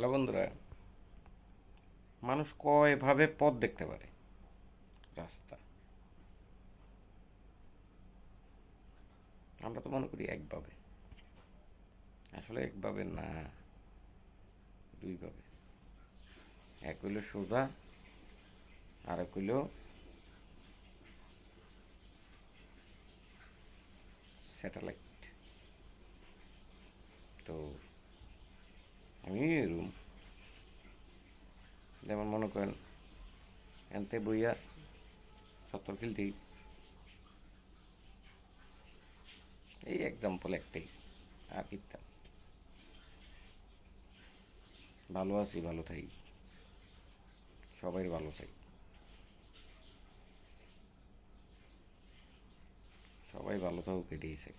Hello বন্ধুরা, মানুষ কয়ভাবে পথ দেখতে পারে? রাস্তা। আমরা তো মনে করি একভাবে। আসলে একভাবে না, দুইভাবে। এক হইল সোজা, আর এক হইল স্যাটেলাইট। তো আমি এরম, যেমন মনে করেন এনতে বইয়া সত্তর খেলতেই, এই এক্সাম্পল একটাই। আর কিতা, ভালো আছি, ভালো থাকি, সবাই ভালো চাই, সবাই ভালো থাকুক, এটাই চাই।